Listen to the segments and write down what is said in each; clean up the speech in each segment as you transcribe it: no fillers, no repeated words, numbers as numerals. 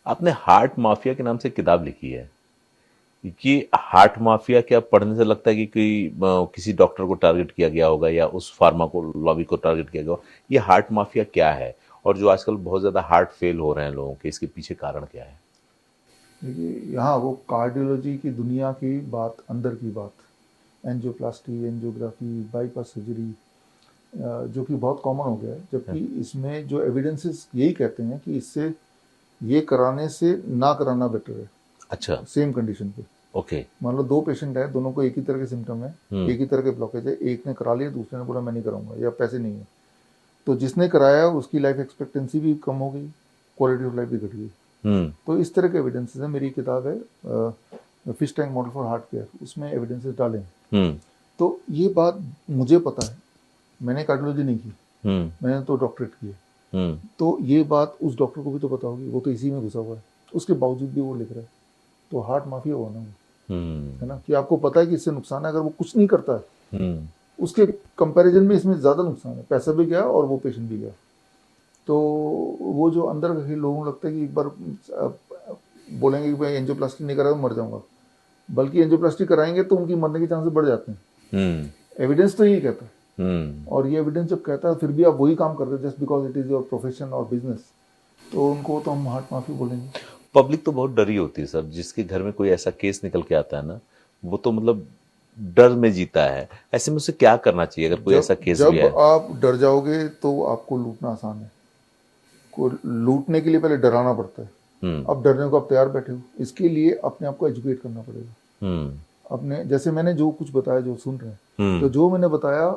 आपने heart mafia के नाम से एक किताब लिखी है। कि हार्ट माफिया क्या पढ़ने से लगता है कि किसी डॉक्टर को टारगेट किया गया होगा या उस फार्मा को लॉबी को टारगेट किया गया होगा। ये हार्ट माफिया क्या है और जो आजकल बहुत ज्यादा हार्ट फेल हो रहे हैं लोगों के, इसके पीछे कारण क्या है? देखिए, यहाँ वो कार्डियोलॉजी की दुनिया की बात, अंदर की बात, एंजियोप्लास्टी, एंजियोग्राफी, बाईपास सर्जरी, जो कि बहुत कॉमन हो गया है, जबकि इसमें जो एविडेंसेस यही कहते हैं कि इससे ये कराने से ना कराना बेटर है। अच्छा। सेम कंडीशन पे ओके। मान लो दो पेशेंट है, दोनों को एक ही तरह के सिम्टम है, एक ही तरह के ब्लॉकेज है, एक ने करा लिया, दूसरे ने बोला मैं नहीं कराऊंगा या पैसे नहीं है, तो जिसने कराया उसकी लाइफ एक्सपेक्टेंसी भी कम हो गई, क्वालिटी ऑफ लाइफ भी घट गई। तो इस तरह के एविडेंसेस है। मेरी किताब है fish tank model for heart care, उसमें एविडेंसेस डाले हैं। तो ये बात मुझे पता है, मैंने कार्डियोलॉजी नहीं की, मैंने तो डॉक्टरेट की है, तो ये बात उस डॉक्टर को भी तो पता होगी, वो तो इसी में घुसा हुआ है, उसके बावजूद भी वो लिख रहा है। तो हार्ट माफिया हुआ ना वो, है ना, कि आपको पता है कि इससे नुकसान है, अगर वो कुछ नहीं करता है उसके कंपैरिजन में इसमें ज़्यादा नुकसान है, पैसा भी गया और वो पेशेंट भी गया। तो वो जो अंदर के लोगों को लगता है कि एक बार बोलेंगे कि भाई एंजियोप्लास्टी नहीं करा तो मर जाऊंगा, बल्कि एंजियोप्लास्टी कराएंगे तो उनकी मरने के चांसेस बढ़ जाते हैं। एविडेंस तो यही कहता है, और ये एविडेंस जब कहता है फिर भी आप वही काम करते हैं just because it is your profession और बिजनेस, तो उनको तो हम हार्ट माफी बोलेंगे। पब्लिक तो बहुत डरी होती है सर, जिसके घर में कोई ऐसा केस निकल के आता है ना, वो तो मतलब डर में जीता है। ऐसे में उसे क्या करना चाहिए अगर कोई ऐसा केस भी है? जब आप डर जाओगे तो आपको लूटना आसान है। को लूटने के लिए पहले डराना पड़ता है, अब डरने को आप तैयार बैठे हो, इसके लिए अपने आप को एजुकेट करना पड़ेगा। अपने जैसे मैंने जो कुछ बताया, जो सुन रहे हैं, तो जो मैंने बताया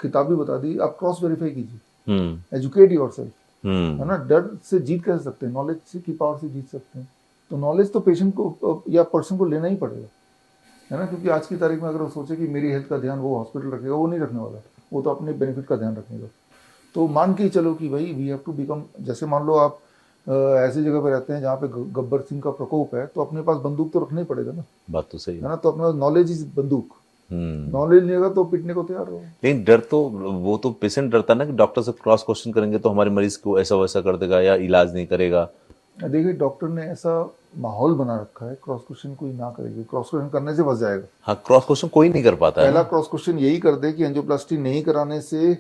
किताब भी बता दी, आप क्रॉस वेरीफाई कीजिए, एजुकेट योरसेल्फ, है ना। डर से जीत कैसे सकते हैं? नॉलेज की पावर से जीत सकते हैं। तो नॉलेज तो पेशेंट को या पर्सन को लेना ही पड़ेगा, है ना, क्योंकि आज की तारीख में अगर वो सोचे कि मेरी हेल्थ का ध्यान वो हॉस्पिटल रखेगा, वो नहीं रखने वाला, वो तो अपने बेनिफिट का ध्यान रखेगा। तो मान के चलो कि भाई वी हैव टू बिकम, जैसे मान लो आप ऐसी जगह पे रहते हैं जहाँ पे गब्बर सिंह का प्रकोप है, तो अपने पास बंदूक तो रखना ही पड़ेगा ना। बात तो सही है ना, तो अपने पास नॉलेज इज बंदूक, नॉलेज नहीं होगा तो पिटने को तैयार रहो। लेकिन डर तो वो तो पेशेंट डरता ना कि डॉक्टर से क्रॉस क्वेश्चन करेंगे तो हमारे मरीज को ऐसा वैसा कर देगा या इलाज नहीं करेगा। देखिए, डॉक्टर ने ऐसा माहौल बना रखा है, क्रॉस क्वेश्चन कोई ना करेगा, क्रॉस क्वेश्चन करने से फंस जाएगा। हाँ, क्रॉस क्वेश्चन कोई नहीं कर पाता है। पहला क्रॉस क्वेश्चन यही कर दे कि एंजियोप्लास्टी नहीं कराने से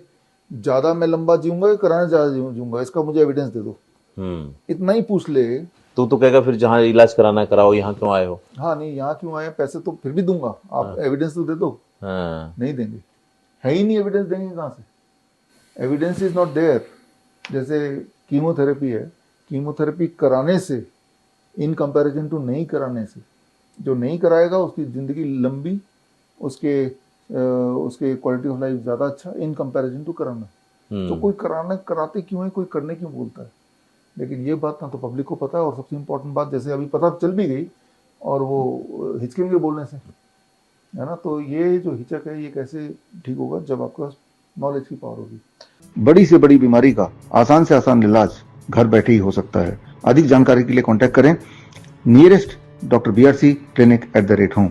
ज्यादा मैं लंबा जीऊंगा या कराने ज्यादा जीऊंगा, इसका मुझे एविडेंस दे दो। इतना ही पूछ ले तो कहेगा फिर जहाँ इलाज कराना कराओ, यहाँ क्यों आए हो? हाँ, नहीं यहाँ क्यों आए, पैसे तो फिर भी दूंगा, आप एविडेंस तो दे दो। नहीं देंगे, है ही नहीं एविडेंस, देंगे कहाँ से? Evidence is not there. जैसे कीमोथेरेपी है, कीमोथेरेपी कराने से इन कंपैरिजन टू नहीं कराने से, जो नहीं कराएगा उसकी ज़िंदगी लंबी, उसके क्वालिटी ऑफ लाइफ ज़्यादा अच्छा इन कंपैरिजन टू कराना। तो कोई कराते क्यों है, कोई करने क्यों बोलता है? लेकिन ये बात ना तो पब्लिक को पता है, और सबसे इम्पोर्टेंट बात, जैसे अभी पता चल भी गई और वो हिचकेंगे बोलने से, है ना। तो ये जो हिचक है ये कैसे ठीक होगा? जब आपका नॉलेज की पावर होगी। बड़ी से बड़ी बीमारी का आसान से आसान इलाज घर बैठे ही हो सकता है। अधिक जानकारी के लिए कांटेक्ट करें nearest doctor BRC clinic @home।